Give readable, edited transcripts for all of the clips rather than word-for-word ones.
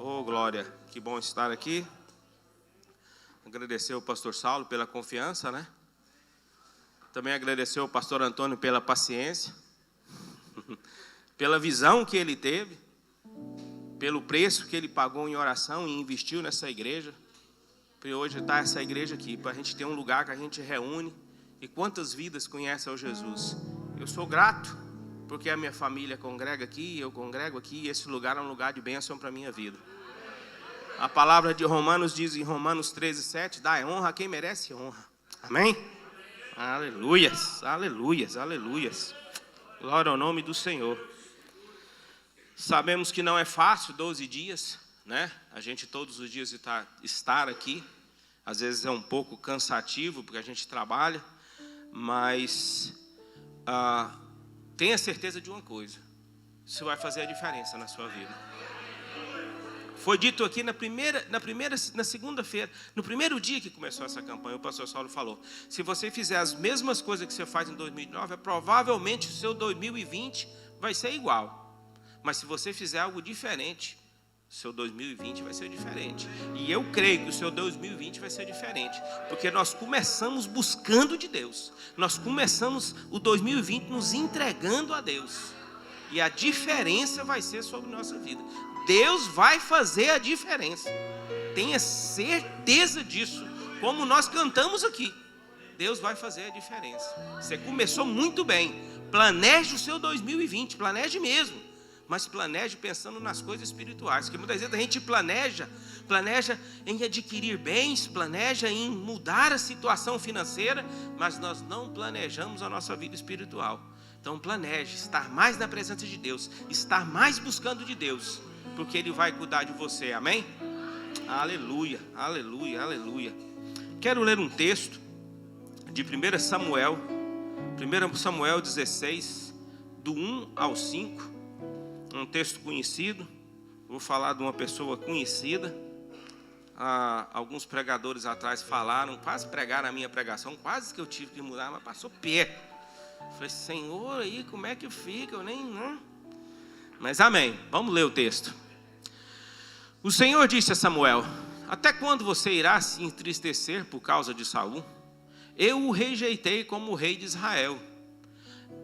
Oh, glória, que bom estar aqui. Agradecer ao pastor Saulo pela confiança, né? Também agradecer ao pastor Antônio pela paciência, pela visão que ele teve, pelo preço que ele pagou em oração e investiu nessa igreja. Para hoje estar essa igreja aqui, para a gente ter um lugar que a gente reúne. E quantas vidas conhecem ao Jesus? Eu sou grato, porque a minha família congrega aqui, eu congrego aqui, e esse lugar é um lugar de bênção para a minha vida. A palavra de Romanos diz em Romanos 13:7, dá honra a quem merece honra. Amém? Aleluias, aleluias, aleluias. Glória ao nome do Senhor. Sabemos que não é fácil 12 dias, né? A gente todos os dias estar aqui. Às vezes é um pouco cansativo, porque a gente trabalha. Mas tenha certeza de uma coisa: isso vai fazer a diferença na sua vida. Foi dito aqui na segunda-feira, no primeiro dia que começou essa campanha, o pastor Saulo falou: se você fizer as mesmas coisas que você faz em 2009, provavelmente o seu 2020 vai ser igual. Mas se você fizer algo diferente, o seu 2020 vai ser diferente. E eu creio que o seu 2020 vai ser diferente, porque nós começamos buscando de Deus. Nós começamos o 2020 nos entregando a Deus. E a diferença vai ser sobre nossa vida. Deus vai fazer a diferença. Tenha certeza disso. Como nós cantamos aqui, Deus vai fazer a diferença. Você começou muito bem. Planeje o seu 2020, planeje mesmo. Mas planeje pensando nas coisas espirituais. Porque muitas vezes a gente planeja em adquirir bens, planeja em mudar a situação financeira, mas nós não planejamos a nossa vida espiritual. Então planeje estar mais na presença de Deus, estar mais buscando de Deus, porque Ele vai cuidar de você, amém? Aleluia, aleluia, aleluia. Quero ler um texto de 1 Samuel 16, do 1 ao 5. Um texto conhecido. Vou falar de uma pessoa conhecida. Alguns pregadores atrás falaram, quase pregaram a minha pregação, quase que eu tive que mudar, mas passou perto. Falei: Senhor, aí como é que fica? Eu nem... Não. Mas amém, vamos ler o texto. O Senhor disse a Samuel: até quando você irá se entristecer por causa de Saul? Eu o rejeitei como rei de Israel.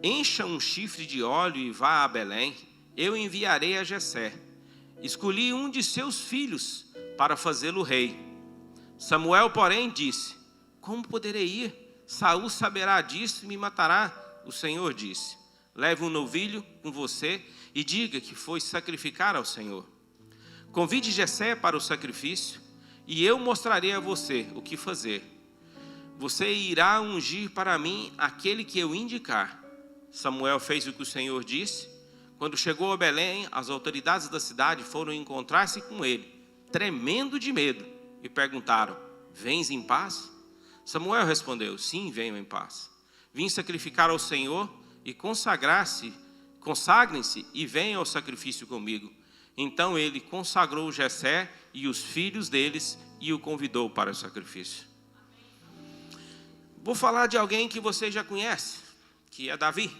Encha um chifre de óleo e vá a Belém. Eu enviarei a Jessé. Escolhi um de seus filhos para fazê-lo rei. Samuel, porém, disse: como poderei ir? Saul saberá disso e me matará. O Senhor disse: leve um novilho com você e diga que foi sacrificar ao Senhor. Convide Jessé para o sacrifício e eu mostrarei a você o que fazer. Você irá ungir para mim aquele que eu indicar. Samuel fez o que o Senhor disse. Quando chegou a Belém, as autoridades da cidade foram encontrar-se com ele, tremendo de medo, e perguntaram: vens em paz? Samuel respondeu: sim, venho em paz. Vim sacrificar ao Senhor e consagrem-se e venham ao sacrifício comigo. Então ele consagrou Jessé e os filhos deles e o convidou para o sacrifício. Vou falar de alguém que você já conhece, que é Davi.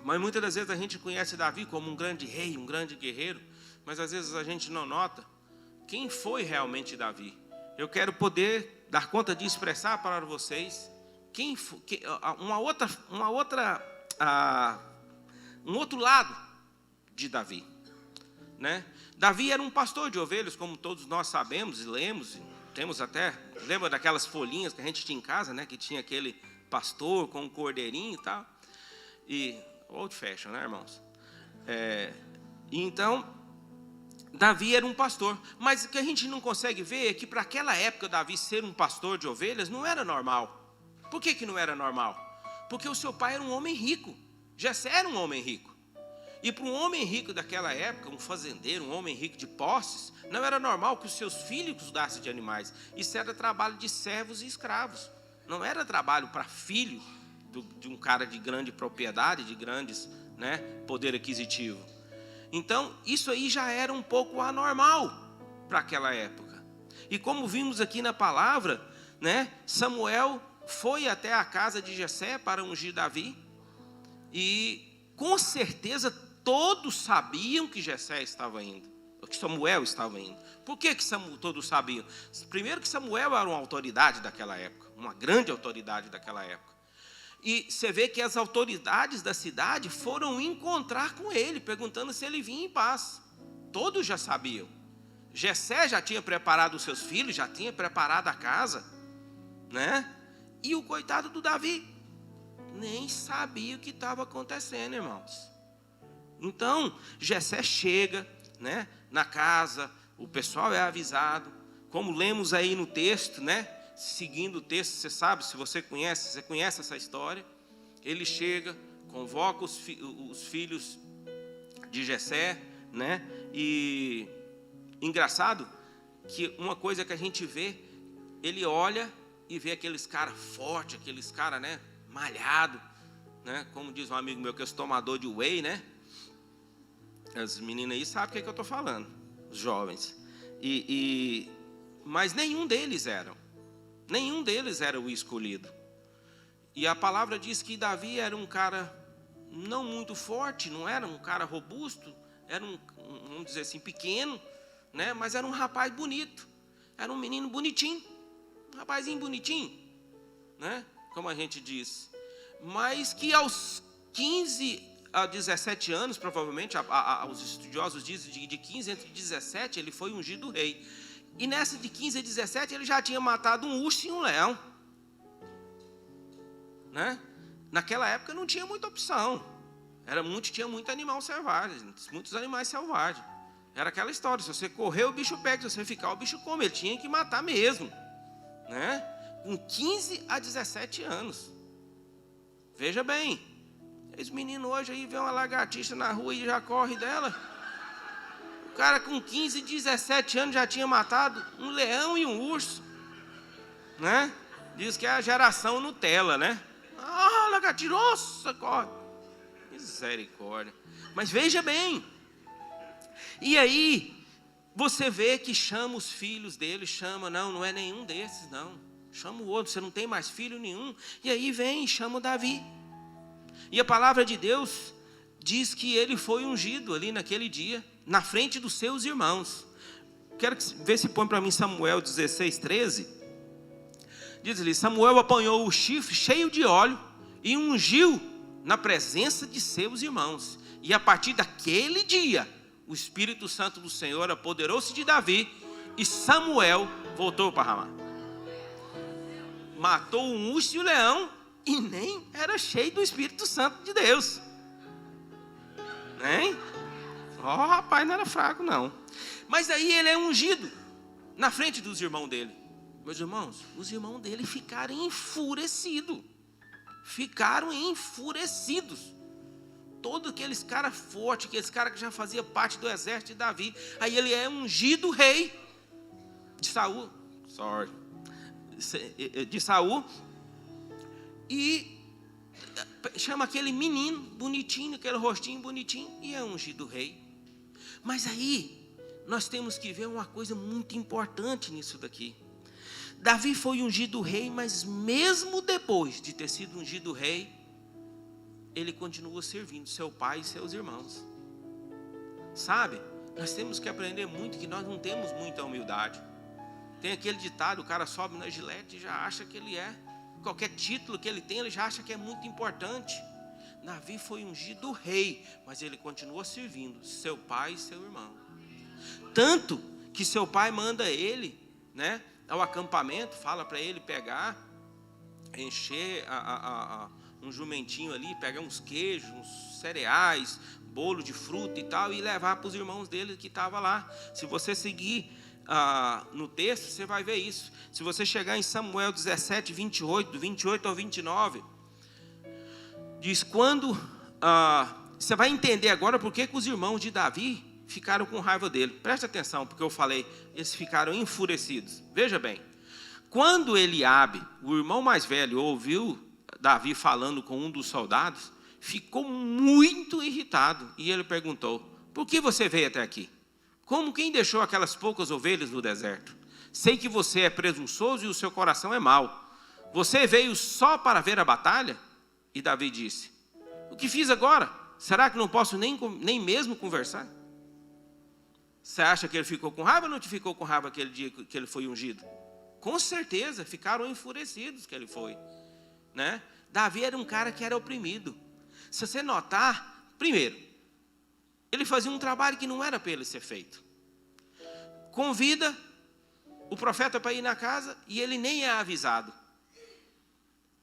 Mas muitas das vezes a gente conhece Davi como um grande rei, um grande guerreiro, mas às vezes a gente não nota quem foi realmente Davi. Eu quero poder dar conta de expressar para vocês um outro lado de Davi, né? Davi era um pastor de ovelhas, como todos nós sabemos e lemos, temos até, lembra daquelas folhinhas que a gente tinha em casa, né? Que tinha aquele pastor com um cordeirinho e tal, e old fashion, né, irmãos? Então, Davi era um pastor, mas o que a gente não consegue ver é que para aquela época Davi ser um pastor de ovelhas não era normal. Por que não era normal? Porque o seu pai era um homem rico. Jessé era um homem rico. E para um homem rico daquela época, um fazendeiro, um homem rico de posses, não era normal que os seus filhos cuidassem de animais. Isso era trabalho de servos e escravos. Não era trabalho para filho de um cara de grande propriedade, de grandes, né, poder aquisitivo. Então, isso aí já era um pouco anormal para aquela época. E como vimos aqui na palavra, né, Samuel foi até a casa de Jessé para ungir Davi. E com certeza todos sabiam que Jessé estava indo. que Samuel estava indo. Por que todos sabiam? Primeiro que Samuel era uma autoridade daquela época, uma grande autoridade daquela época. E você vê que as autoridades da cidade foram encontrar com ele, perguntando se ele vinha em paz. Todos já sabiam. Jessé já tinha preparado os seus filhos, já tinha preparado a casa, né? E o coitado do Davi nem sabia o que estava acontecendo, irmãos. Então, Jessé chega, né, na casa, o pessoal é avisado, como lemos aí no texto, né? Seguindo o texto, você sabe, se você conhece essa história. Ele chega, convoca os filhos de Jessé, né? E engraçado que uma coisa que a gente vê, ele olha e vê aqueles caras fortes, aqueles caras, né, malhado, né? Como diz um amigo meu que é tomador de whey, né? As meninas aí sabem o que eu estou falando, os jovens. Mas nenhum deles era o escolhido. E a palavra diz que Davi era um cara não muito forte, não era um cara robusto, era vamos dizer assim, pequeno, né? Mas era um rapaz bonito, era um menino bonitinho, um rapazinho bonitinho, né? Como a gente diz. Mas que aos 15 a 17 anos, provavelmente, os estudiosos dizem, de 15 entre 17, ele foi ungido rei. E nessa de 15 a 17, ele já tinha matado um urso e um leão, né? Naquela época não tinha muita opção. Tinha muito animal selvagem, muitos animais selvagens. Era aquela história, se você correr, o bicho pega, se você ficar, o bicho come. Ele tinha que matar mesmo, né? Com 15 a 17 anos. Veja bem, esse menino hoje aí vê uma lagartixa na rua e já corre dela. O cara com 15, 17 anos já tinha matado um leão e um urso, né? Diz que é a geração Nutella, né? Ah, lagartixa, nossa, corre. Misericórdia. Mas veja bem. E aí, você vê que chama os filhos dele, não é nenhum desses, não. Chama o outro, você não tem mais filho nenhum. E aí vem e chama o Davi. E a palavra de Deus diz que ele foi ungido ali naquele dia, na frente dos seus irmãos. Quero ver se põe para mim Samuel 16, 13. Diz ali, Samuel apanhou o chifre cheio de óleo e ungiu na presença de seus irmãos. E a partir daquele dia, o Espírito Santo do Senhor apoderou-se de Davi e Samuel voltou para Ramá. Matou um urso e um leão e nem era cheio do Espírito Santo de Deus. Hein? Rapaz, não era fraco não. Mas aí ele é ungido na frente dos irmãos dele. Meus irmãos, os irmãos dele ficaram enfurecidos. Todos aqueles caras fortes, aqueles caras que já faziam parte do exército de Davi. Aí ele é ungido rei de Saul. De Saul. E chama aquele menino bonitinho, aquele rostinho bonitinho, e é ungido rei. Mas aí, nós temos que ver uma coisa muito importante nisso daqui. Davi foi ungido rei, mas mesmo depois de ter sido ungido rei, ele continua servindo seu pai e seus irmãos. Sabe, nós temos que aprender muito que nós não temos muita humildade. Tem aquele ditado, o cara sobe na gilete e já acha que ele é. Qualquer título que ele tem, ele já acha que é muito importante. Davi foi ungido rei, mas ele continua servindo seu pai e seu irmão. Tanto que seu pai manda ele, né, ao acampamento, fala para ele pegar, encher um jumentinho ali, pegar uns queijos, uns cereais, bolo de fruta e tal, e levar para os irmãos dele que estavam lá. Se você seguir no texto, você vai ver isso. Se você chegar em Samuel 17, 28, do 28 ao 29, diz quando... você vai entender agora por que os irmãos de Davi ficaram com raiva dele. Preste atenção, porque eu falei, eles ficaram enfurecidos. Veja bem, quando Eliabe, o irmão mais velho, ouviu Davi falando com um dos soldados, ficou muito irritado. E ele perguntou, por que você veio até aqui? Como quem deixou aquelas poucas ovelhas no deserto? Sei que você é presunçoso e o seu coração é mau. Você veio só para ver a batalha? E Davi disse, o que fiz agora? Será que não posso nem mesmo conversar? Você acha que ele ficou com raiva ou não ficou com raiva aquele dia que ele foi ungido? Com certeza, ficaram enfurecidos que ele foi, né? Davi era um cara que era oprimido. Se você notar, primeiro, ele fazia um trabalho que não era para ele ser feito. Convida o profeta para ir na casa e ele nem é avisado,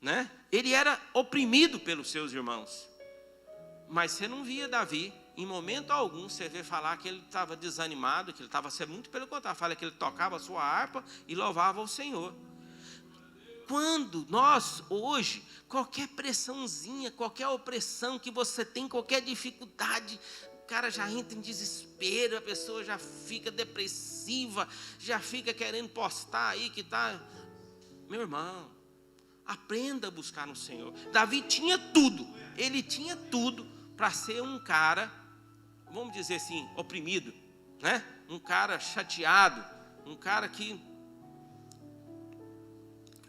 né? Ele era oprimido pelos seus irmãos. Mas você não via Davi, em momento algum, você vê falar que ele estava desanimado, que ele estava sendo muito pelo contrário. Fala que ele tocava a sua harpa e louvava o Senhor. Quando nós, hoje, qualquer pressãozinha, qualquer opressão que você tem, qualquer dificuldade, o cara já entra em desespero, a pessoa já fica depressiva, já fica querendo postar aí que está... Meu irmão, aprenda a buscar no Senhor. Davi tinha tudo, ele tinha tudo para ser um cara, vamos dizer assim, oprimido, né? Um cara chateado, um cara que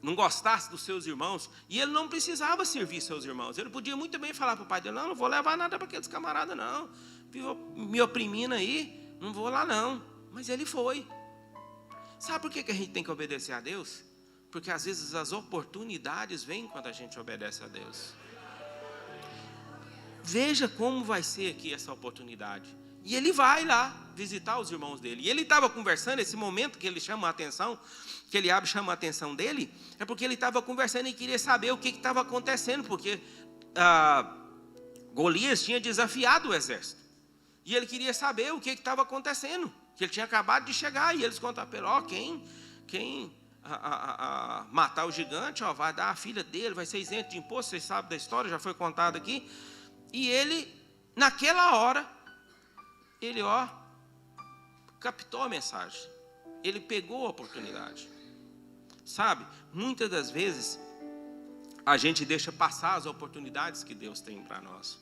não gostasse dos seus irmãos, e ele não precisava servir seus irmãos. Ele podia muito bem falar para o pai dele: não vou levar nada para aqueles camaradas não, me oprimindo aí, não vou lá não. Mas ele foi. Sabe por que a gente tem que obedecer a Deus? Porque às vezes as oportunidades vêm quando a gente obedece a Deus. Veja como vai ser aqui essa oportunidade. E ele vai lá visitar os irmãos dele. E ele estava conversando, esse momento que ele chama a atenção, que Eliabe chama a atenção dele, é porque ele estava conversando e queria saber o que estava acontecendo, porque Golias tinha desafiado o exército. E ele queria saber o que estava acontecendo, que ele tinha acabado de chegar. E eles contaram para ele: quem matar o gigante, vai dar a filha dele, vai ser isento de imposto. Vocês sabem da história, já foi contado aqui. E ele, naquela hora, ele captou a mensagem. Ele pegou a oportunidade. Sabe, muitas das vezes a gente deixa passar as oportunidades que Deus tem para nós.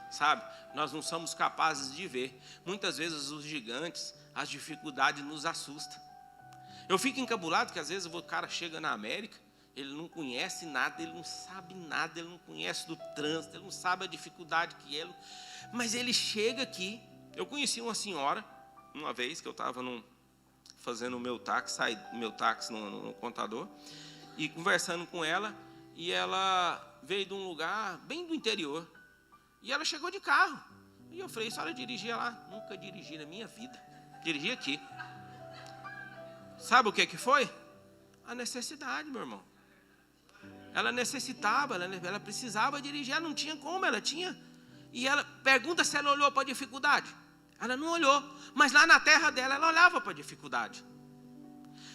Sabe, nós não somos capazes de ver. Muitas vezes os gigantes, as dificuldades nos assustam. Eu fico encabulado que às vezes o cara chega na América, ele não conhece nada, ele não sabe nada, ele não conhece do trânsito, ele não sabe a dificuldade que ele... Mas ele chega aqui. Eu conheci uma senhora, uma vez, que eu estava fazendo o meu táxi, saí do meu táxi no contador, e conversando com ela, e ela veio de um lugar bem do interior, e ela chegou de carro. E eu falei: a senhora dirigia lá? Nunca dirigi na minha vida, dirigi aqui. Sabe o que foi? A necessidade, meu irmão. Ela necessitava, ela precisava dirigir, ela não tinha como, ela tinha. E ela pergunta se ela olhou para a dificuldade. Ela não olhou, mas lá na terra dela, ela olhava para a dificuldade.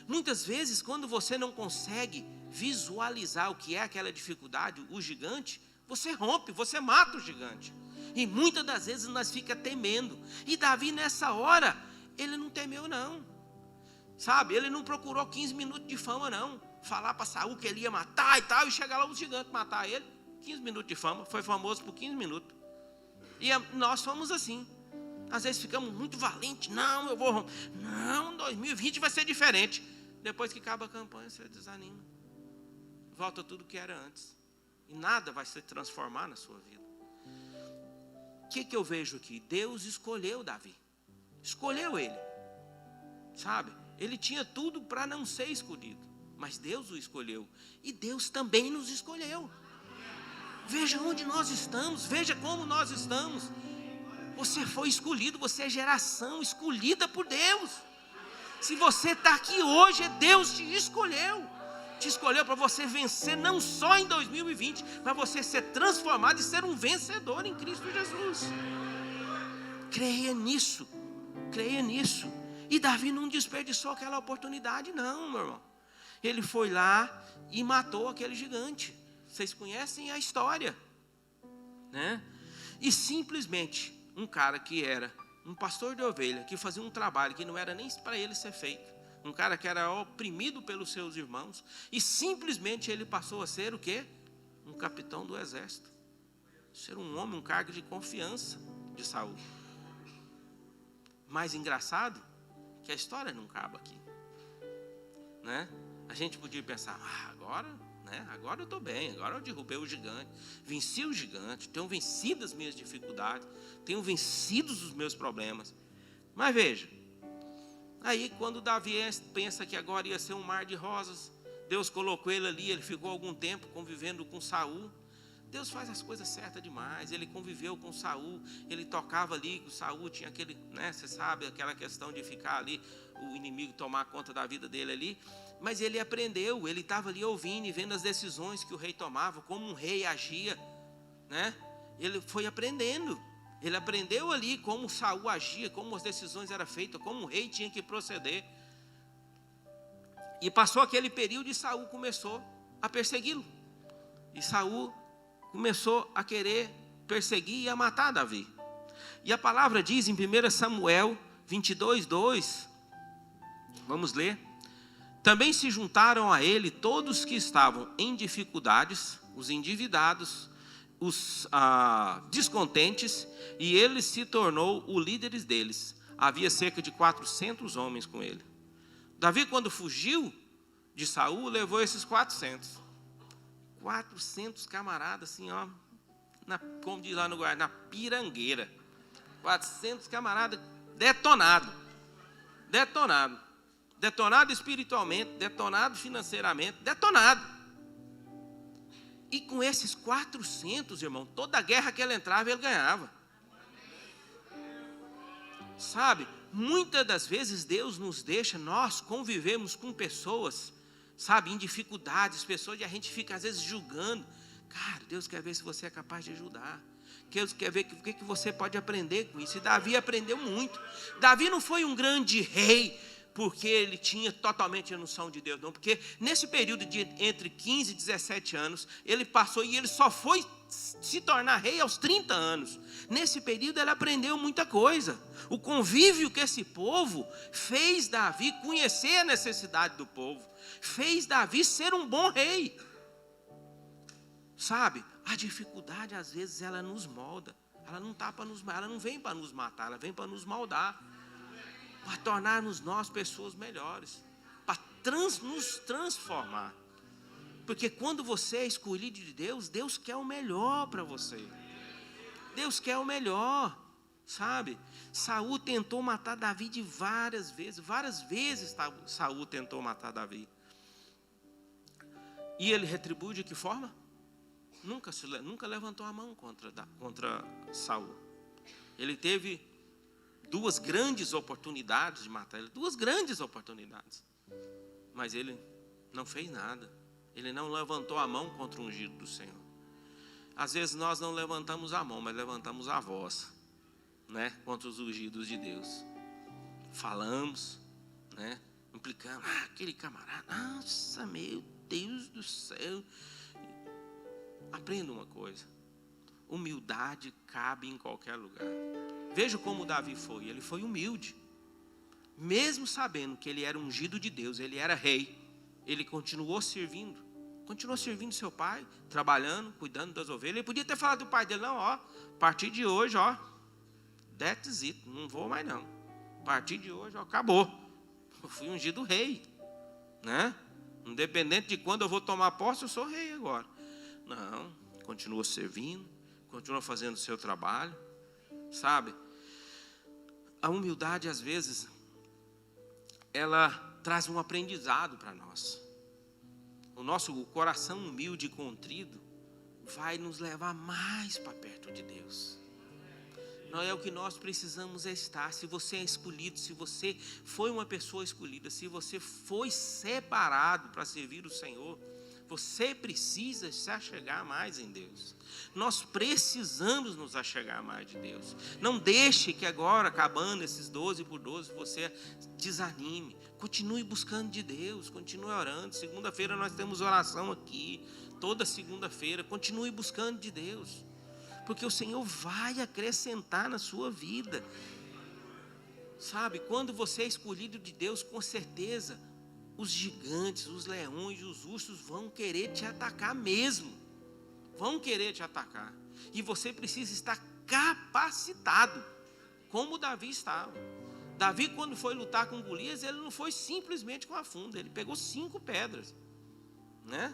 Muitas vezes, quando você não consegue visualizar o que é aquela dificuldade, o gigante, você rompe, você mata o gigante. E muitas das vezes nós ficamos temendo. E Davi, nessa hora, ele não temeu não. Sabe, ele não procurou 15 minutos de fama não. Falar para Saul que ele ia matar e tal, e chegar lá os gigantes matar ele. 15 minutos de fama, foi famoso por 15 minutos. E nós somos assim. Às vezes ficamos muito valentes. Não, eu vou... Não, 2020 vai ser diferente. Depois que acaba a campanha, você desanima. Volta tudo que era antes. E nada vai se transformar na sua vida. O que eu vejo aqui? Deus escolheu Davi. Escolheu ele. Sabe? Ele tinha tudo para não ser escolhido. Mas Deus o escolheu. E Deus também nos escolheu. Veja onde nós estamos. Veja como nós estamos. Você foi escolhido. Você é geração escolhida por Deus. Se você está aqui hoje, Deus te escolheu. Te escolheu para você vencer não só em 2020, mas você ser transformado e ser um vencedor em Cristo Jesus. Creia nisso. Creia nisso. E Davi não desperdiçou aquela oportunidade não, meu irmão. Ele foi lá e matou aquele gigante. Vocês conhecem a história, né? E simplesmente um cara que era um pastor de ovelha, que fazia um trabalho que não era nem para ele ser feito, um cara que era oprimido pelos seus irmãos, e simplesmente ele passou a ser o quê? Um capitão do exército. Ser um homem, um cargo de confiança de Saul. Mais engraçado que a história não acaba aqui, né? A gente podia pensar: agora, né? Agora eu estou bem, agora eu derrubei o gigante, venci o gigante, tenho vencido as minhas dificuldades, tenho vencido os meus problemas. Mas veja, Aí quando Davi pensa que agora ia ser um mar de rosas, Deus colocou ele ali, ele ficou algum tempo convivendo com Saul. Deus faz as coisas certas demais. Ele conviveu com Saul, ele tocava ali, o Saul tinha aquele, né, você sabe, aquela questão de ficar ali, o inimigo tomar conta da vida dele ali. Mas ele aprendeu, ele estava ali ouvindo e vendo as decisões que o rei tomava, como um rei agia, né? Ele foi aprendendo. Ele aprendeu ali como Saul agia, como as decisões eram feitas, como o rei tinha que proceder. E passou aquele período e Saul começou a persegui-lo. E Saul começou a querer perseguir e a matar Davi. E a palavra diz em 1 Samuel 22:2, vamos ler. Também se juntaram a ele todos que estavam em dificuldades, os endividados, os descontentes, e ele se tornou o líder deles. Havia cerca de 400 homens com ele. Davi, quando fugiu de Saul, levou esses 400 camaradas assim, ó, como diz lá no Guará, na pirangueira. 400 camaradas detonados. Detonado espiritualmente, detonado financeiramente, detonado. E com esses 400, irmão, toda a guerra que ele entrava, ele ganhava. Sabe, muitas das vezes Deus nos deixa, nós convivemos com pessoas, sabe, em dificuldades, pessoas, e a gente fica às vezes julgando. Cara, Deus quer ver se você é capaz de ajudar. Deus quer ver o que você pode aprender com isso. E Davi aprendeu muito. Davi não foi um grande rei porque ele tinha totalmente a noção de Deus, não. Porque nesse período de entre 15 e 17 anos, ele passou e ele só foi se tornar rei aos 30 anos. Nesse período ele aprendeu muita coisa. O convívio que esse povo fez Davi conhecer a necessidade do povo. Fez Davi ser um bom rei. Sabe, a dificuldade às vezes ela nos molda. Ela não vem para nos matar, ela vem para nos moldar. Para tornar-nos nós pessoas melhores, para nos transformar. Porque quando você é escolhido de Deus, Deus quer o melhor para você. Deus quer o melhor, sabe? Saul tentou matar Davi de várias vezes Saul tentou matar Davi. E ele retribuiu de que forma? Nunca levantou a mão contra Saul. Ele teve duas grandes oportunidades de matar ele. Duas grandes oportunidades. Mas ele não fez nada. Ele não levantou a mão contra o ungido do Senhor. Às vezes nós não levantamos a mão, mas levantamos a voz, né, contra os ungidos de Deus. Falamos, né, implicamos. Aquele camarada, nossa, meu Deus do céu. Aprenda uma coisa. Humildade cabe em qualquer lugar. Veja como Davi foi. Ele foi humilde. Mesmo sabendo que ele era ungido de Deus, ele era rei, ele continuou servindo. Continuou servindo seu pai, trabalhando, cuidando das ovelhas. Ele podia ter falado do pai dele, não, ó, a partir de hoje, ó, that's it, não vou mais não. A partir de hoje, ó, acabou. Eu fui ungido rei, né? Independente de quando eu vou tomar posse, eu sou rei agora. Não, continua servindo, continua fazendo o seu trabalho, sabe? A humildade, às vezes, ela traz um aprendizado para nós. O nosso coração humilde e contrido vai nos levar mais para perto de Deus. Não é o que nós precisamos estar. Se você é escolhido, se você foi uma pessoa escolhida, se você foi separado para servir o Senhor, você precisa se achegar mais em Deus. Nós precisamos nos achegar mais de Deus. Não deixe que agora, acabando esses 12 por 12, você desanime. Continue buscando de Deus, continue orando. Segunda-feira nós temos oração aqui, toda segunda-feira. Continue buscando de Deus, porque o Senhor vai acrescentar na sua vida. Sabe, quando você é escolhido de Deus, com certeza, os gigantes, os leões, os ursos vão querer te atacar mesmo. Vão querer te atacar. E você precisa estar capacitado, como Davi estava. Davi, quando foi lutar com Golias, ele não foi simplesmente com a funda. Ele pegou 5 pedras, né?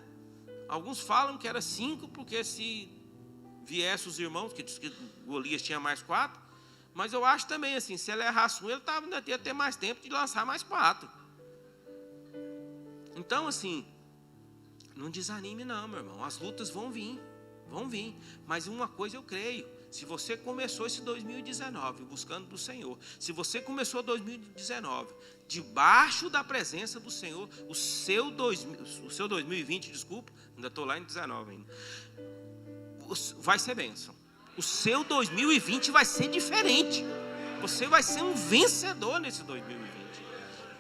Alguns falam que era 5, porque se viesse os irmãos, que diz que Golias tinha mais 4, Mas eu acho também assim, se ele errasse um, ele ainda ia ter mais tempo de lançar mais 4. Então assim, não desanime não, meu irmão. As lutas vão vir. Mas uma coisa eu creio. Se você começou esse 2019 buscando do Senhor, se você começou 2019 debaixo da presença do Senhor, o seu 2020, desculpa, ainda estou lá em 19 ainda, vai ser bênção. O seu 2020 vai ser diferente. Você vai ser um vencedor nesse 2020.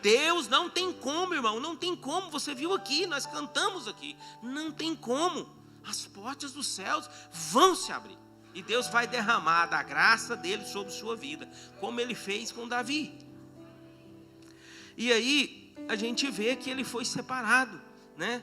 Deus não tem como, irmão, não tem como. Você viu aqui, nós cantamos aqui, não tem como. As portas dos céus vão se abrir. E Deus vai derramar da graça dele sobre sua vida, como ele fez com Davi. E aí a gente vê que ele foi separado, né?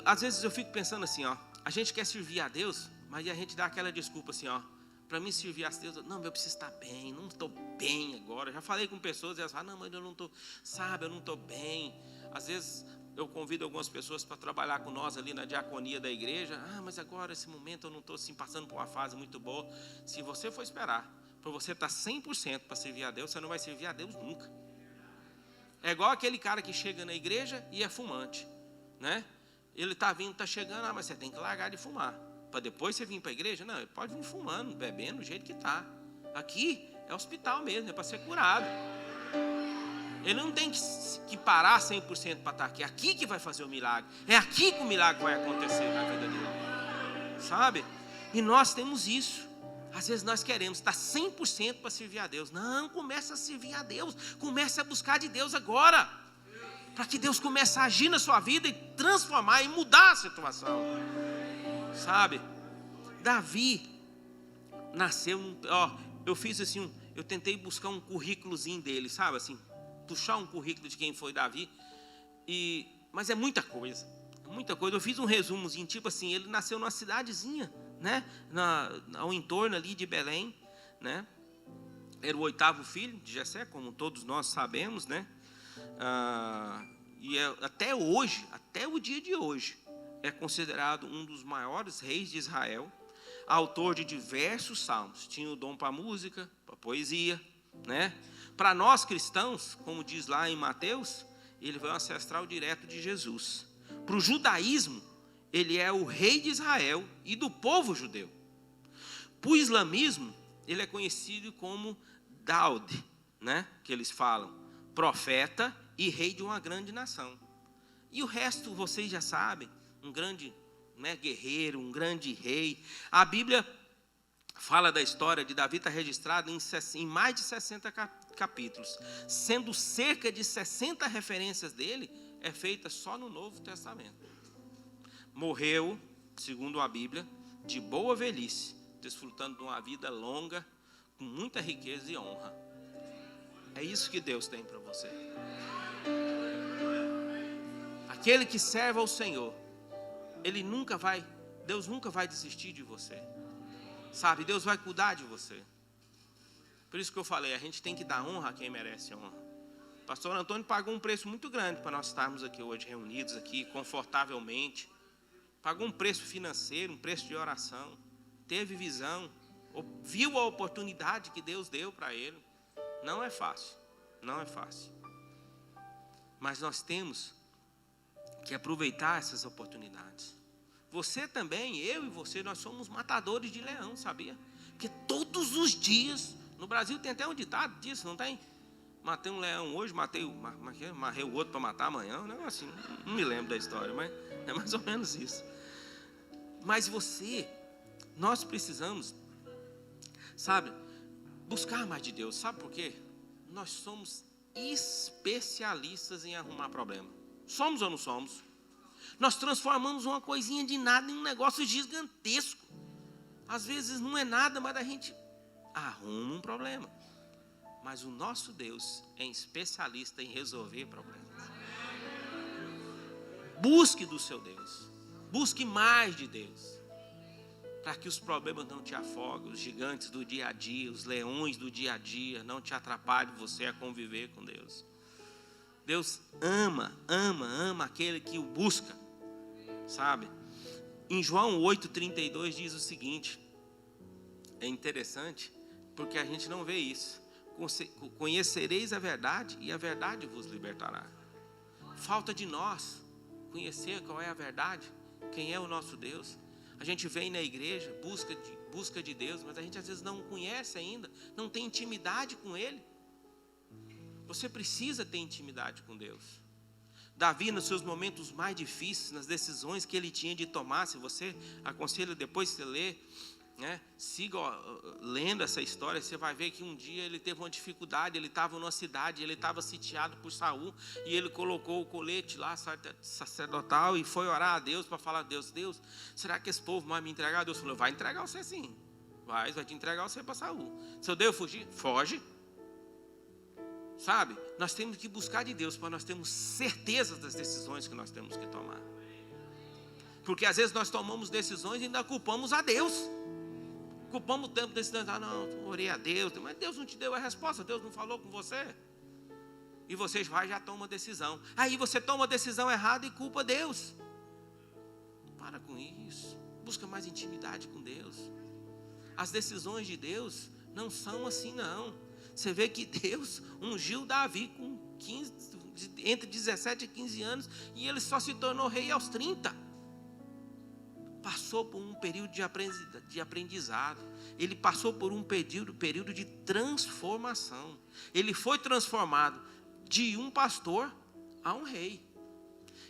Às vezes eu fico pensando assim, ó, a gente quer servir a Deus, mas a gente dá aquela desculpa assim, ó, para mim servir a Deus, não, eu preciso estar bem, não estou bem agora. Já falei com pessoas e elas falam, não, mas eu não estou, sabe, eu não estou bem. Às vezes eu convido algumas pessoas para trabalhar com nós ali na diaconia da igreja. Mas agora, esse momento, eu não estou assim, passando por uma fase muito boa. Se você for esperar para você estar 100% para servir a Deus, você não vai servir a Deus nunca. É igual aquele cara que chega na igreja e é fumante, né? Ele está vindo, está chegando, mas você tem que largar de fumar. Para depois você vir para a igreja? Não, ele pode vir fumando, bebendo do jeito que está. Aqui é hospital mesmo, é para ser curado. Ele não tem que parar 100% para estar aqui. É aqui que vai fazer o milagre. É aqui que o milagre vai acontecer na vida dele. Sabe? E nós temos isso. Às vezes nós queremos estar 100% para servir a Deus. Não, comece a servir a Deus. Comece a buscar de Deus agora. Para que Deus comece a agir na sua vida e transformar e mudar a situação. Sabe? Davi nasceu, eu fiz assim, eu tentei buscar um currículozinho dele, sabe assim? Puxar um currículo de quem foi Davi, mas é muita coisa. Eu fiz um resumozinho, tipo assim, ele nasceu numa cidadezinha, né, ao entorno ali de Belém, né, era o 8º filho de Jessé, como todos nós sabemos, né, e até hoje, até o dia de hoje, é considerado um dos maiores reis de Israel, autor de diversos salmos, tinha o dom para música, para poesia, né? Para nós cristãos, como diz lá em Mateus, ele foi um ancestral direto de Jesus. Para o judaísmo, ele é o rei de Israel e do povo judeu. Para o islamismo, ele é conhecido como Daud, né? Que eles falam, profeta e rei de uma grande nação. E o resto vocês já sabem, um grande, né, guerreiro, um grande rei. A Bíblia fala da história de Davi, está registrada em mais de 60 capítulos, sendo cerca de 60 referências dele é feita só no Novo Testamento. Morreu, segundo a Bíblia, de boa velhice, desfrutando de uma vida longa, com muita riqueza e honra. É isso que Deus tem para você. Aquele que serve ao Senhor, Deus nunca vai desistir de você. Sabe, Deus vai cuidar de você. Por isso que eu falei, a gente tem que dar honra a quem merece honra. O pastor Antônio pagou um preço muito grande para nós estarmos aqui hoje, reunidos aqui, confortavelmente. Pagou um preço financeiro, um preço de oração. Teve visão, viu a oportunidade que Deus deu para ele. Não é fácil, não é fácil. Mas nós temos que aproveitar essas oportunidades. Você também, eu e você, nós somos matadores de leão, sabia? Porque todos os dias, no Brasil tem até um ditado disso, não tem? Matei um leão hoje, marrei o outro para matar amanhã, um negócio assim, não me lembro da história, mas é mais ou menos isso. Mas nós precisamos, sabe, buscar mais de Deus, sabe por quê? Nós somos especialistas em arrumar problema. Somos ou não somos? Nós transformamos uma coisinha de nada em um negócio gigantesco. Às vezes não é nada, mas a gente arruma um problema. Mas o nosso Deus é especialista em resolver problemas. Busque do seu Deus. Busque mais de Deus. Para que os problemas não te afoguem, os gigantes do dia a dia, os leões do dia a dia, não te atrapalhem você a conviver com Deus. Deus ama aquele que o busca, sabe? Em João 8,32 diz o seguinte: É interessante, porque a gente não vê isso. Conhecereis a verdade e a verdade vos libertará. Falta de nós conhecer qual é a verdade, quem é o nosso Deus. A gente vem na igreja, busca de Deus, mas a gente às vezes não conhece ainda, não tem intimidade com Ele. Você precisa ter intimidade com Deus. Davi, nos seus momentos mais difíceis, nas decisões que ele tinha de tomar, se você aconselha depois você ler, né, siga lendo essa história, você vai ver que um dia ele teve uma dificuldade, ele estava numa cidade, ele estava sitiado por Saul, e ele colocou o colete lá, sacerdotal, e foi orar a Deus para falar: Deus, será que esse povo vai me entregar? Deus falou: vai entregar você sim, vai te entregar você para Saul. Se eu devo fugir, foge. Sabe, nós temos que buscar de Deus para nós termos certeza das decisões que nós temos que tomar. Porque às vezes nós tomamos decisões e ainda culpamos a Deus. Culpamos o tempo decisões. Não, orei a Deus, mas Deus não te deu a resposta, Deus não falou com você. E você já toma decisão. Aí você toma a decisão errada e culpa Deus. Para com isso. Busca mais intimidade com Deus. As decisões de Deus não são assim não. Você vê que Deus ungiu Davi com entre 17 e 15 anos, e ele só se tornou rei aos 30. Passou por um período de aprendizado. Ele passou por um período de transformação. Ele foi transformado de um pastor a um rei.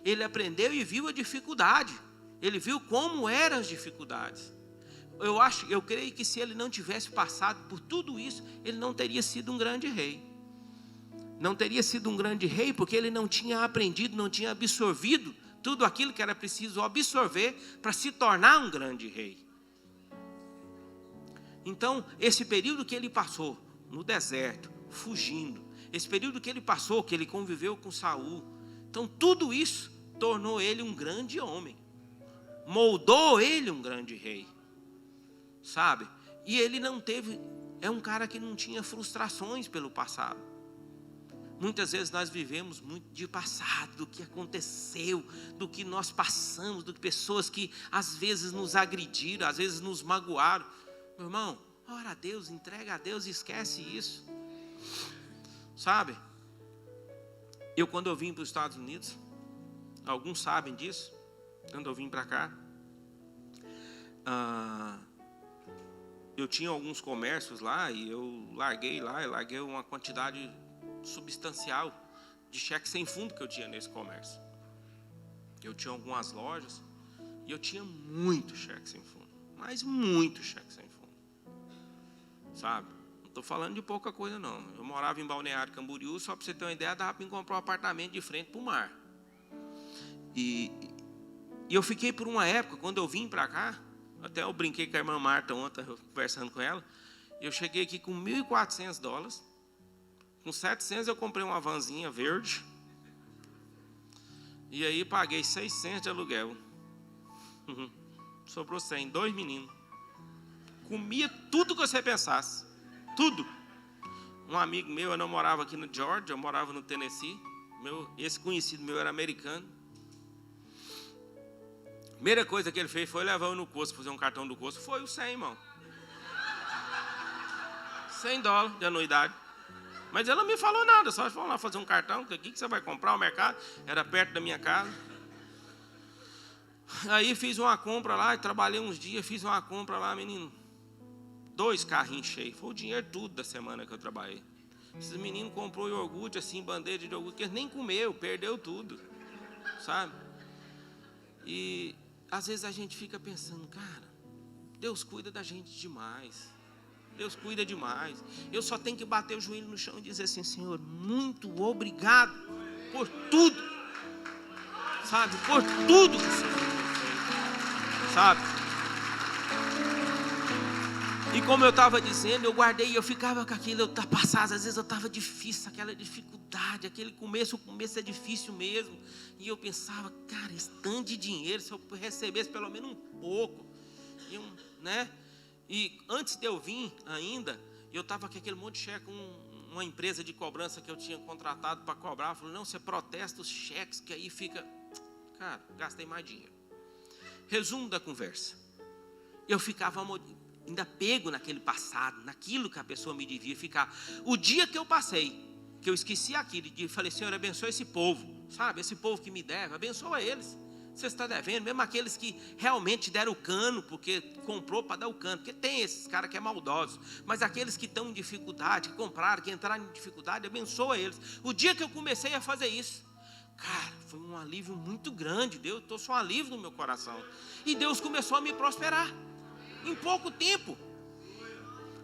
Ele aprendeu e viu a dificuldade. Ele viu como eram as dificuldades. Eu creio que se ele não tivesse passado por tudo isso, ele não teria sido um grande rei. Não teria sido um grande rei porque ele não tinha aprendido, não tinha absorvido tudo aquilo que era preciso absorver para se tornar um grande rei. Então, esse período que ele passou no deserto, fugindo, esse período que ele passou, que ele conviveu com Saul, então tudo isso tornou ele um grande homem, moldou ele um grande rei. Sabe? E ele não teve, é um cara que não tinha frustrações pelo passado. Muitas vezes nós vivemos muito de passado, do que aconteceu, do que nós passamos, de pessoas que às vezes nos agrediram, às vezes nos magoaram. Meu irmão, ora a Deus, entrega a Deus e esquece isso. Sabe? Quando eu vim para os Estados Unidos, alguns sabem disso, quando eu vim para cá, eu tinha alguns comércios lá e eu larguei uma quantidade substancial de cheque sem fundo que eu tinha nesse comércio. Eu tinha algumas lojas e eu tinha muito cheque sem fundo, mas muito cheque sem fundo, sabe? Não estou falando de pouca coisa não. Eu morava em Balneário Camboriú, só para você ter uma ideia, dava para me comprar um apartamento de frente para o mar. E eu fiquei por uma época, quando eu vim para cá, até eu brinquei com a irmã Marta ontem, conversando com ela. Eu cheguei aqui com $1.400. Com 700 eu comprei uma vanzinha verde. E aí paguei 600 de aluguel. Sobrou 100, 2 meninos. Comia tudo que você pensasse. Tudo. Um amigo meu, eu não morava aqui no Georgia, eu morava no Tennessee. Esse conhecido meu era americano. Primeira coisa que ele fez foi levar eu no Costco, fazer um cartão do Costco. Foi o 100, irmão. $100 de anuidade. Mas ele não me falou nada, só falou lá fazer um cartão. O que você vai comprar? O mercado era perto da minha casa. Aí fiz uma compra lá, trabalhei uns dias, fiz uma compra lá, menino. 2 carrinhos cheios. Foi o dinheiro tudo da semana que eu trabalhei. Esses meninos comprou iogurte, assim, bandeja de iogurte, que eles nem comeu, perdeu tudo. Sabe? E às vezes a gente fica pensando, cara, Deus cuida da gente demais. Deus cuida demais. Eu só tenho que bater o joelho no chão e dizer assim: Senhor, muito obrigado por tudo. Sabe? Por tudo que o Senhor fez. Sabe? E como eu estava dizendo, eu guardei, eu ficava com aquilo, passado, às vezes eu estava difícil, aquela dificuldade, aquele começo, o começo é difícil mesmo. E eu pensava, cara, esse tanto de dinheiro, se eu recebesse pelo menos um pouco, né? E antes de eu vir ainda, eu estava com aquele monte de cheque, uma empresa de cobrança que eu tinha contratado para cobrar. Falou, não, você protesta os cheques, que aí fica... Cara, gastei mais dinheiro. Resumo da conversa. Eu ficava ainda pego naquele passado, naquilo que a pessoa me devia ficar. O dia que eu passei, que eu esqueci aquilo, e falei, Senhor, abençoa esse povo, sabe, esse povo que me deve, abençoa eles. Você está devendo, mesmo aqueles que realmente deram o cano, porque comprou para dar o cano, porque tem esses caras que é maldosos, mas aqueles que estão em dificuldade, que compraram, que entraram em dificuldade, abençoa eles. O dia que eu comecei a fazer isso, cara, foi um alívio muito grande. Deus trouxe um alívio no meu coração, e Deus começou a me prosperar, em pouco tempo.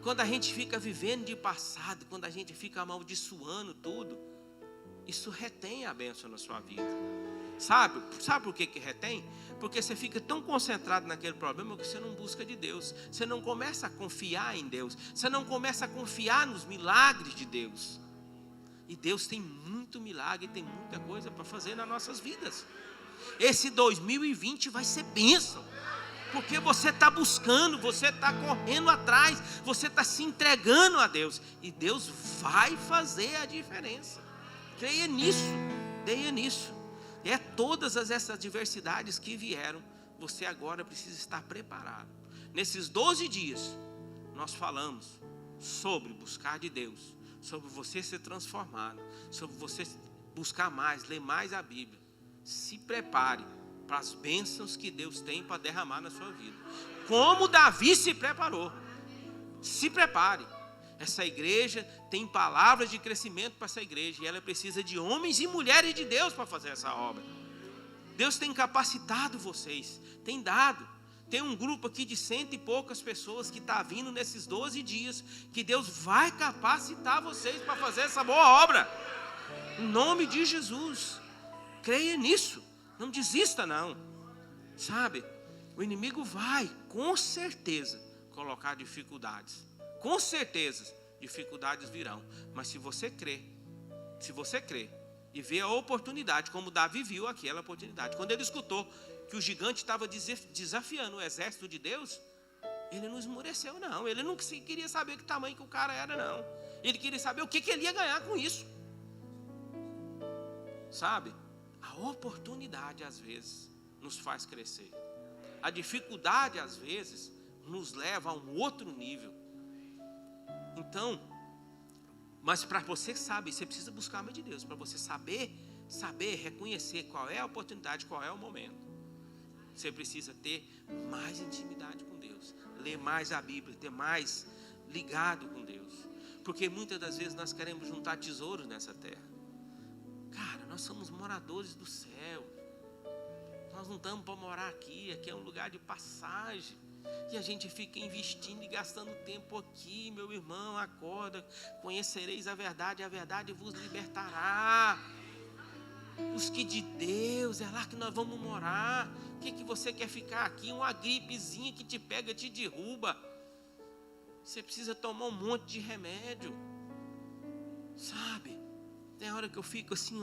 Quando a gente fica vivendo de passado, quando a gente fica amaldiçoando tudo, isso retém a bênção na sua vida. Sabe por que retém? Porque você fica tão concentrado naquele problema que você não busca de Deus. Você não começa a confiar em Deus. Você não começa a confiar nos milagres de Deus. E Deus tem muito milagre, tem muita coisa para fazer nas nossas vidas. Esse 2020 vai ser bênção. Porque você está buscando, você está correndo atrás, você está se entregando a Deus. E Deus vai fazer a diferença. Creia nisso. É todas essas adversidades que vieram, você agora precisa estar preparado. Nesses 12 dias, nós falamos sobre buscar de Deus, sobre você ser transformado, sobre você buscar mais, ler mais a Bíblia. Se prepare para as bênçãos que Deus tem para derramar na sua vida. Como Davi se preparou. Se prepare. Essa igreja tem palavras de crescimento para essa igreja, e ela precisa de homens e mulheres de Deus para fazer essa obra. Deus tem capacitado vocês, tem dado. Tem um grupo aqui de 100 e poucas pessoas que está vindo nesses 12 dias, que Deus vai capacitar vocês para fazer essa boa obra. Em nome de Jesus. Creia nisso. Não desista não. Sabe, o inimigo vai, com certeza, colocar dificuldades. Com certeza, dificuldades virão. Mas se você crer e ver a oportunidade, como Davi viu aquela oportunidade, quando ele escutou que o gigante estava desafiando o exército de Deus, ele não esmoreceu não. Ele não queria saber que tamanho que o cara era não. Ele queria saber o que ele ia ganhar com isso. Sabe, a oportunidade às vezes nos faz crescer. A dificuldade às vezes nos leva a um outro nível. Então, mas para você saber, você precisa buscar a mão de Deus, para você saber reconhecer qual é a oportunidade, qual é o momento. Você precisa ter mais intimidade com Deus, ler mais a Bíblia, ter mais ligado com Deus. Porque muitas das vezes nós queremos juntar tesouros nessa terra. Cara, nós somos moradores do céu. Nós não estamos para morar aqui é um lugar de passagem. E a gente fica investindo e gastando tempo aqui. Meu irmão, acorda, conhecereis a verdade vos libertará. Busque de Deus, é lá que nós vamos morar. O que você quer ficar aqui? Uma gripezinha que te pega, te derruba. Você precisa tomar um monte de remédio. Sabe, tem hora que eu fico assim,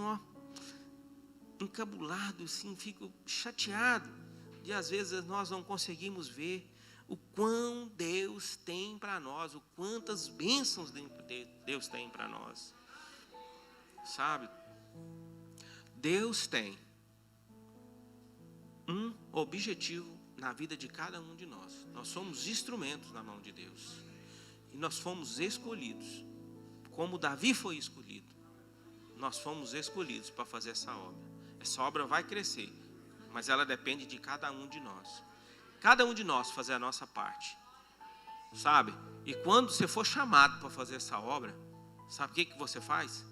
encabulado, assim, fico chateado. E às vezes nós não conseguimos ver o quão Deus tem para nós, o quantas bênçãos Deus tem para nós. Sabe, Deus tem um objetivo na vida de cada um de nós. Nós somos instrumentos na mão de Deus. E nós fomos escolhidos. Como Davi foi escolhido. Nós fomos escolhidos para fazer essa obra. Essa obra vai crescer, mas ela depende de cada um de nós. Cada um de nós fazer a nossa parte. Sabe? E quando você for chamado para fazer essa obra, sabe o que você faz?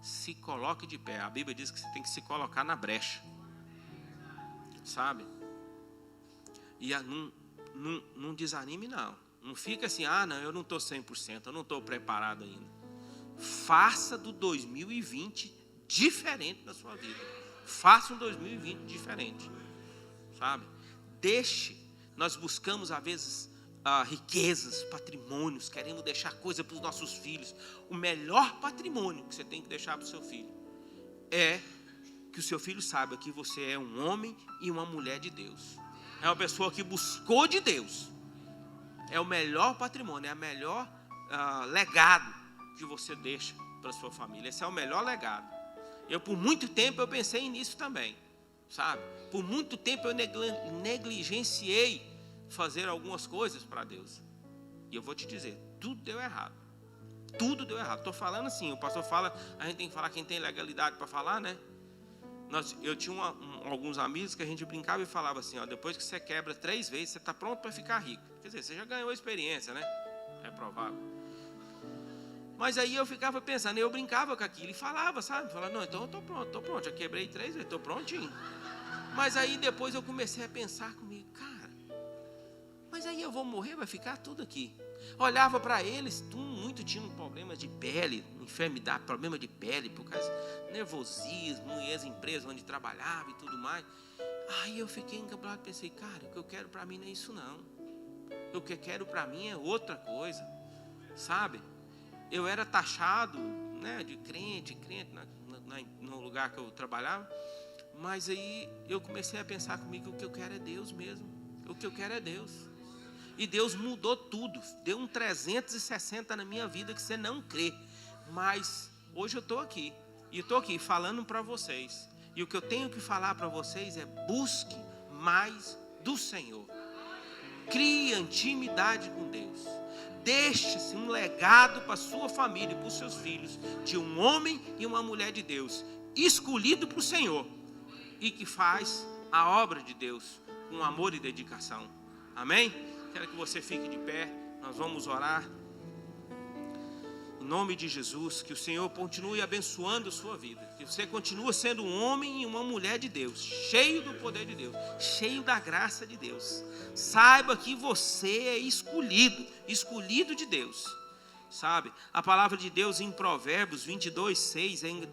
Se coloque de pé. A Bíblia diz que você tem que se colocar na brecha. Sabe? E não desanime não. Não fica assim, não, eu não estou 100%, eu não estou preparado ainda. Faça do 2020 diferente na sua vida. Faça um 2020 diferente. Sabe? Nós buscamos às vezes riquezas, patrimônios, queremos deixar coisa para os nossos filhos. O melhor patrimônio que você tem que deixar para o seu filho é que o seu filho saiba que você é um homem e uma mulher de Deus. É uma pessoa que buscou de Deus. É o melhor patrimônio, é o melhor legado que você deixa para a sua família. Esse é o melhor legado. Por muito tempo eu pensei nisso também, sabe? Por muito tempo eu negligenciei fazer algumas coisas para Deus. E eu vou te dizer, tudo deu errado. Tudo deu errado. Estou falando assim, o pastor fala, a gente tem que falar quem tem legalidade para falar, né? Eu tinha alguns amigos que a gente brincava e falava assim, ó, depois que você quebra 3 vezes, você está pronto para ficar rico. Quer dizer, você já ganhou a experiência, né? É provável. Mas aí eu ficava pensando, eu brincava com aquilo e falava, sabe? Falava, não, então eu estou pronto, já quebrei 3 vezes, estou prontinho. Mas aí depois eu comecei a pensar comigo, cara, mas aí eu vou morrer, vai ficar tudo aqui. Olhava para eles, muito tinham problemas de pele, enfermidade, problema de pele, por causa de nervosismo, e as empresas onde trabalhava e tudo mais. Aí eu fiquei encabulado e pensei, cara, o que eu quero para mim não é isso não. O que eu quero para mim é outra coisa, sabe? Eu era taxado, né, de crente no lugar que eu trabalhava, mas aí eu comecei a pensar comigo, o que eu quero é Deus mesmo, o que eu quero é Deus. E Deus mudou tudo, deu um 360 na minha vida que você não crê. Mas hoje eu estou aqui, e estou aqui falando para vocês. E o que eu tenho que falar para vocês é: busque mais do Senhor. Crie intimidade com Deus. Deixe-se um legado para a sua família e para os seus filhos, de um homem e uma mulher de Deus, escolhido para o Senhor, e que faz a obra de Deus com amor e dedicação. Amém? Quero que você fique de pé, nós vamos orar. Em nome de Jesus, que o Senhor continue abençoando a sua vida, que você continue sendo um homem e uma mulher de Deus, cheio do poder de Deus, cheio da graça de Deus. Saiba que você é escolhido de Deus, sabe? A palavra de Deus em Provérbios 22:6,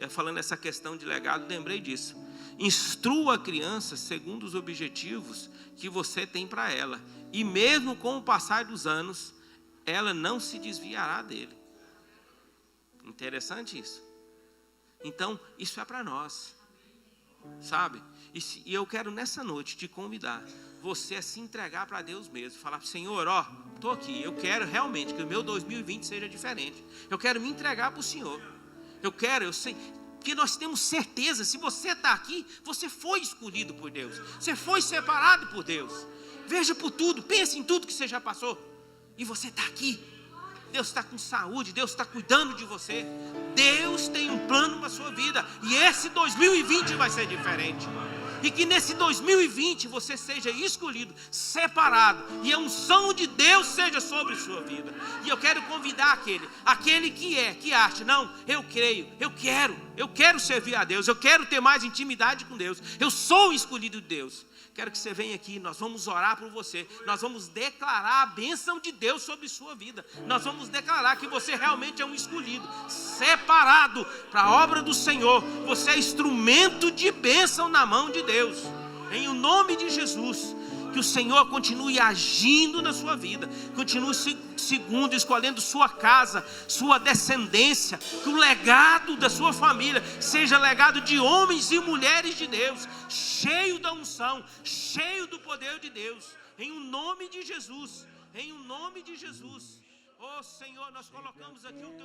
falando essa questão de legado, lembrei disso. Instrua a criança segundo os objetivos que você tem para ela, e mesmo com o passar dos anos, ela não se desviará dele. Interessante isso. Então, isso é para nós, sabe? E eu quero nessa noite te convidar, você a se entregar para Deus mesmo, falar: Senhor, ó, estou aqui, eu quero realmente que o meu 2020 seja diferente. Eu quero me entregar para o Senhor. Eu sei, porque nós temos certeza, se você está aqui, você foi escolhido por Deus, você foi separado por Deus. Veja por tudo, pense em tudo que você já passou, e você está aqui. Deus está com saúde, Deus está cuidando de você. Deus tem um plano para a sua vida, e esse 2020 vai ser diferente. E que nesse 2020 você seja escolhido, separado, e a unção de Deus seja sobre a sua vida. E eu quero convidar aquele que acha: não, eu creio, eu quero servir a Deus, eu quero ter mais intimidade com Deus, eu sou escolhido de Deus. Quero que você venha aqui, nós vamos orar por você, nós vamos declarar a bênção de Deus sobre sua vida, nós vamos declarar que você realmente é um escolhido, separado para a obra do Senhor. Você é instrumento de bênção na mão de Deus, em o nome de Jesus. Que o Senhor continue agindo na sua vida, continue escolhendo sua casa, sua descendência, que o legado da sua família seja legado de homens e mulheres de Deus, cheio da unção, cheio do poder de Deus, em o nome de Jesus, em o nome de Jesus. Oh Senhor, nós colocamos aqui o teu